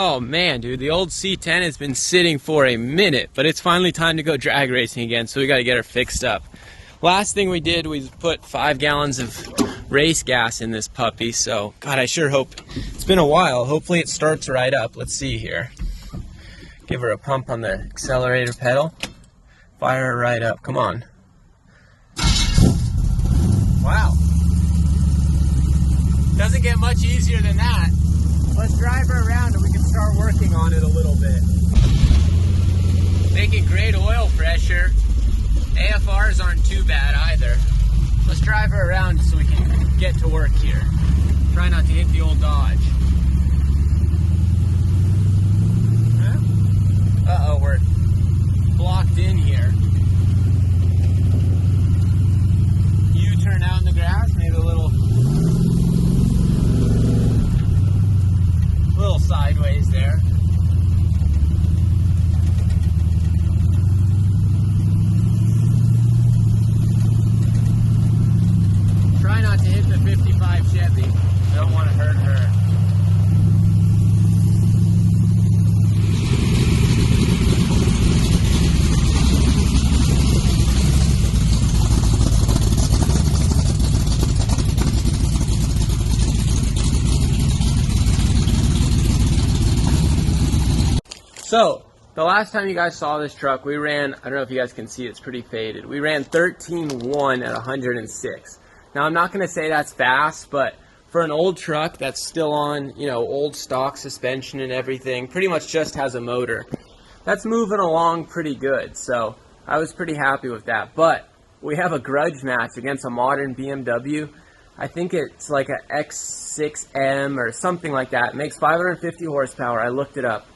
Oh man, dude, the old C10 has been sitting for a minute, but it's finally time to go drag racing again, so we got to get her fixed up. Last thing we did was put 5 gallons of race gas in this puppy, so God, I sure hope, it's been a while, hopefully it starts right up. Let's see here. Give her a pump on the accelerator pedal. Fire her right up, come on. Wow. Doesn't get much easier than that. Let's drive her around and we can start working on it a little bit. Making great oil pressure. AFRs aren't too bad either. Let's drive her around so we can get to work here. Try not to hit the old Dodge. Huh? Uh-oh, we're blocked in here. U-turn out in the grass, maybe a little sideways there. Try not to hit the 55 Chevy. Don't want to hurt her. So, the last time you guys saw this truck, we ran, I don't know if you guys can see, it's pretty faded. We ran 13.1 at 106. Now, I'm not going to say that's fast, but for an old truck that's still on, you know, old stock suspension and everything, pretty much just has a motor, that's moving along pretty good. So, I was pretty happy with that. But, we have a grudge match against a modern BMW. I think it's like a X6M or something like that. It makes 550 horsepower. I looked it up.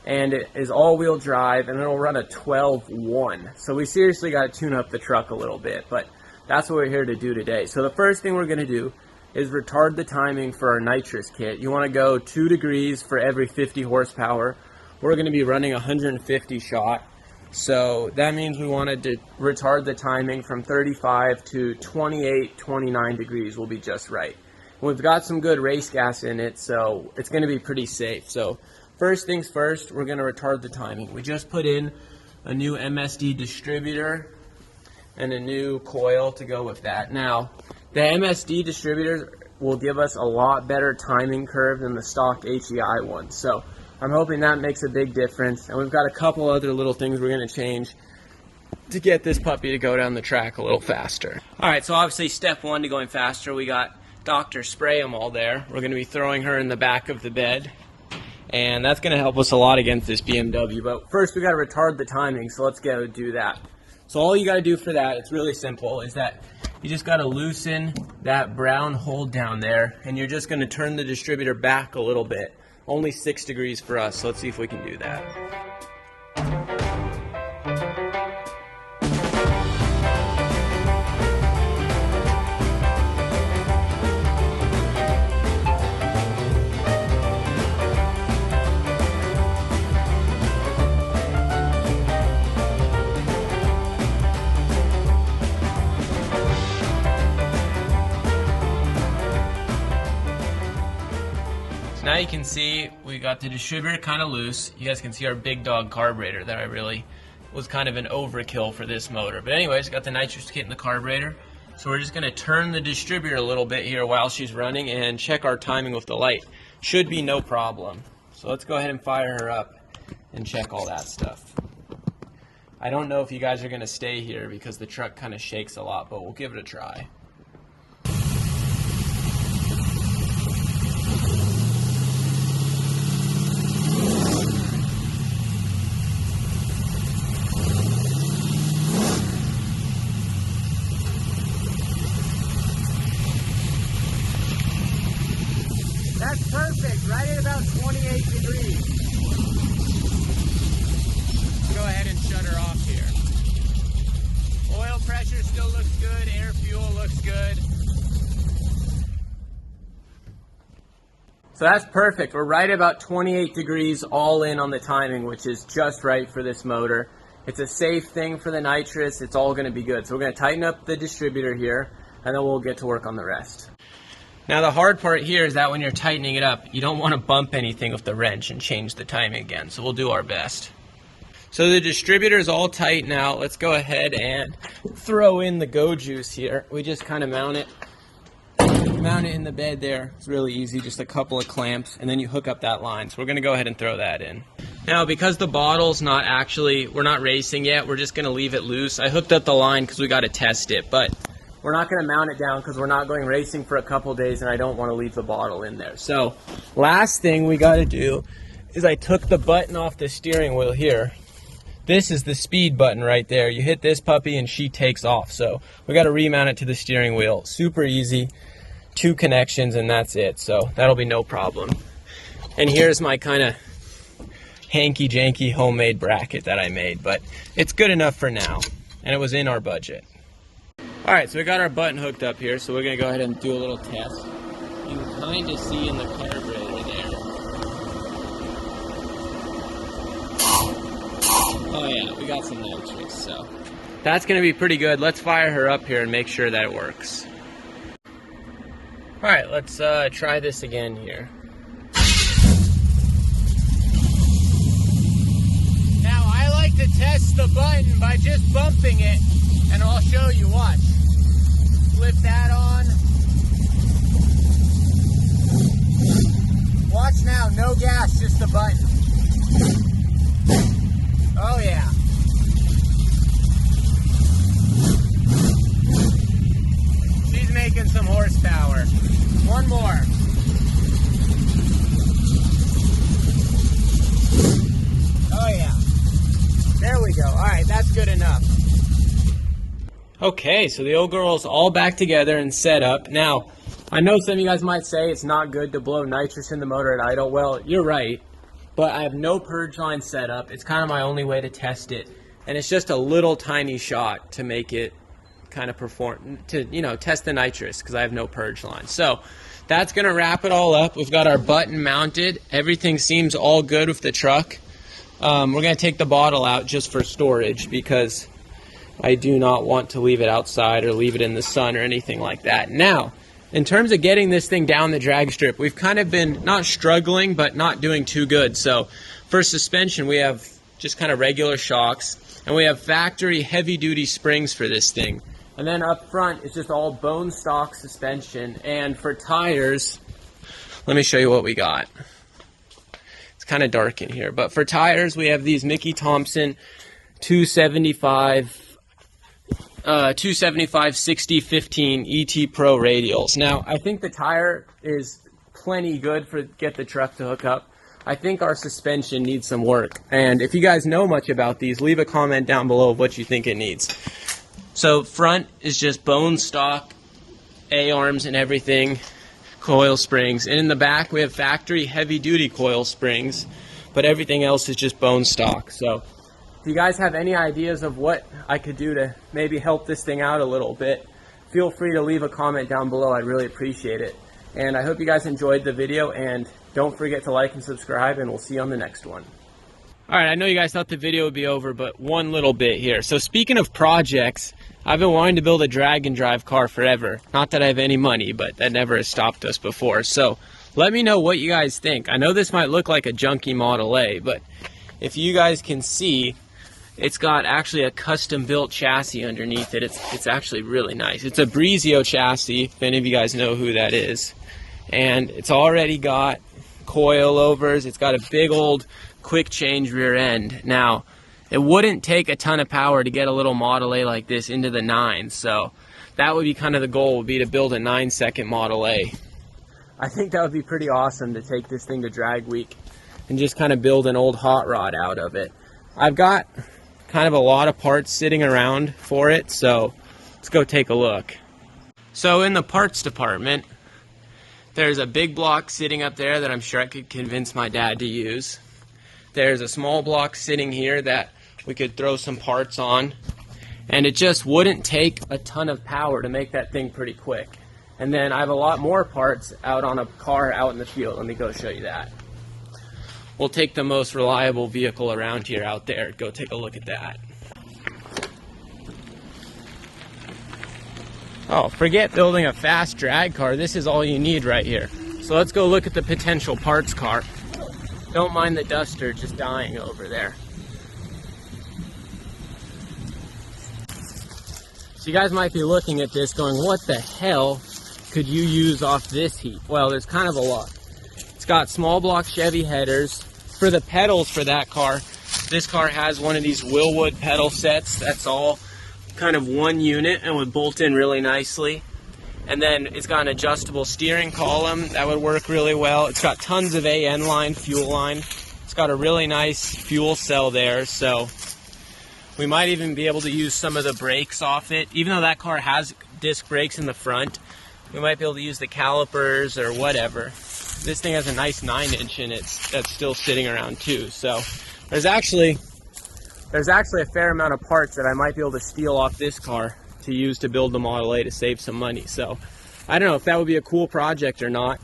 And it is all-wheel drive, and it'll run a 12.1. So we seriously got to tune up the truck a little bit, but that's what we're here to do today. So the first thing we're going to do is retard the timing for our nitrous kit. You want to go 2 degrees for every 50 horsepower. We're going to be running 150 shot. So that means we wanted to retard the timing from 35 to 28, 29 degrees will be just right. We've got some good race gas in it, so it's going to be pretty safe. So first things first, we're going to retard the timing. We just put in a new MSD distributor and a new coil to go with that. Now, the MSD distributors will give us a lot better timing curve than the stock HEI ones. So I'm hoping that makes a big difference. And we've got a couple other little things we're going to change to get this puppy to go down the track a little faster. All right, so obviously step one to going faster, we got Dr. Spray 'em all there. We're going to be throwing her in the back of the bed. And that's going to help us a lot against this BMW. But first we got to retard the timing, so let's go do that. So all you got to do for that, it's really simple, is that you just got to loosen that brown hold down there, and you're just going to turn the distributor back a little bit. Only 6 degrees for us, so let's see if we can do that. Now you can see we got the distributor kind of loose. You guys can see our big dog carburetor that I really was kind of an overkill for this motor. But anyways, got the nitrous kit in the carburetor. So we're just going to turn the distributor a little bit here while she's running and check our timing with the light. Should be no problem. So let's go ahead and fire her up and check all that stuff. I don't know if you guys are going to stay here because the truck kind of shakes a lot, but we'll give it a try. That's perfect, right at about 28 degrees. Go ahead and shut her off here. Oil pressure still looks good, air fuel looks good. So that's perfect. We're right about 28 degrees all in on the timing, which is just right for this motor. It's a safe thing for the nitrous. It's all going to be good. So we're going to tighten up the distributor here, and then we'll get to work on the rest. Now the hard part here is that when you're tightening it up, you don't want to bump anything with the wrench and change the timing again, so we'll do our best. So the distributor is all tight now. Let's go ahead and throw in the go juice here. We just kind of mount it in the bed there. It's really easy, just a couple of clamps, and then you hook up that line. So we're gonna go ahead and throw that in. Now, because the bottle's not actually, we're not racing yet, we're just gonna leave it loose. I hooked up the line because we gotta test it, but we're not gonna mount it down because we're not going racing for a couple days and I don't wanna leave the bottle in there. So, last thing we gotta do is I took the button off the steering wheel here. This is the speed button right there. You hit this puppy and she takes off. So we gotta remount it to the steering wheel. Super easy. 2 connections and that's it, so that'll be no problem. And here's my kind of hanky-janky homemade bracket that I made, but it's good enough for now, and it was in our budget. Alright, so we got our button hooked up here, so we're going to go ahead and do a little test. You can kind of see in the carburetor there. Oh yeah, we got some nitrous, so that's going to be pretty good. Let's fire her up here and make sure that it works. Alright, let's try this again here. Now, I like to test the button by just bumping it, and I'll show you. Watch. Flip that on. Watch now, no gas, just the button. Oh yeah. She's making some horsepower. One more. Oh yeah. There we go. Alright, that's good enough. Okay, so the old girl's all back together and set up. Now, I know some of you guys might say it's not good to blow nitrous in the motor at idle. Well, you're right. But I have no purge line set up. It's kind of my only way to test it. And it's just a little tiny shot to make it kind of perform, to, you know, test the nitrous because I have no purge line. So that's going to wrap it all up. We've got our button mounted. Everything seems all good with the truck. We're going to take the bottle out just for storage because I do not want to leave it outside or leave it in the sun or anything like that. Now, in terms of getting this thing down the drag strip, we've kind of been not struggling, but not doing too good. So for suspension, we have just kind of regular shocks, and we have factory heavy-duty springs for this thing. And then up front, it's just all bone stock suspension. And for tires, let me show you what we got. It's kind of dark in here, but for tires, we have these Mickey Thompson 275 60-15 ET Pro radials. Now, I think the tire is plenty good for get the truck to hook up. I think our suspension needs some work. And if you guys know much about these, leave a comment down below of what you think it needs. So front is just bone stock, A-arms and everything, coil springs. And in the back, we have factory heavy-duty coil springs, but everything else is just bone stock. So if you guys have any ideas of what I could do to maybe help this thing out a little bit, feel free to leave a comment down below. I'd really appreciate it. And I hope you guys enjoyed the video, and don't forget to like and subscribe, and we'll see you on the next one. Alright, I know you guys thought the video would be over, but one little bit here. So speaking of projects, I've been wanting to build a drag and drive car forever. Not that I have any money, but that never has stopped us before. So let me know what you guys think. I know this might look like a junky Model A, but if you guys can see, it's got actually a custom built chassis underneath it. It's actually really nice. It's a Breezio chassis, if any of you guys know who that is. And it's already got coilovers. It's got a big old quick change rear end. Now, it wouldn't take a ton of power to get a little Model A like this into the 9s. So that would be kind of the goal, would be to build a 9-second Model A. I think that would be pretty awesome to take this thing to drag week and just kind of build an old hot rod out of it. I've got kind of a lot of parts sitting around for it, so let's go take a look. So in the parts department, there's a big block sitting up there that I'm sure I could convince my dad to use. There's a small block sitting here that we could throw some parts on, and it just wouldn't take a ton of power to make that thing pretty quick. And then I have a lot more parts out on a car out in the field. Let me go show you that. We'll take the most reliable vehicle around here out there. Go take a look at that. Oh, forget building a fast drag car. This is all you need right here. So let's go look at the potential parts car. Don't mind the duster just dying over there. So you guys might be looking at this going, what the hell could you use off this heap? Well, there's kind of a lot. It's got small block Chevy headers. For the pedals for that car, this car has one of these Willwood pedal sets. That's all kind of one unit and would bolt in really nicely. And then it's got an adjustable steering column that would work really well. It's got tons of AN line, fuel line. It's got a really nice fuel cell there, so we might even be able to use some of the brakes off it. Even though that car has disc brakes in the front, we might be able to use the calipers or whatever. This thing has a nice 9-inch in it that's still sitting around too. So there's actually a fair amount of parts that I might be able to steal off this car to use to build the Model A to save some money. So I don't know if that would be a cool project or not.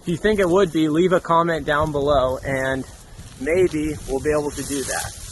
If you think it would be, leave a comment down below and maybe we'll be able to do that.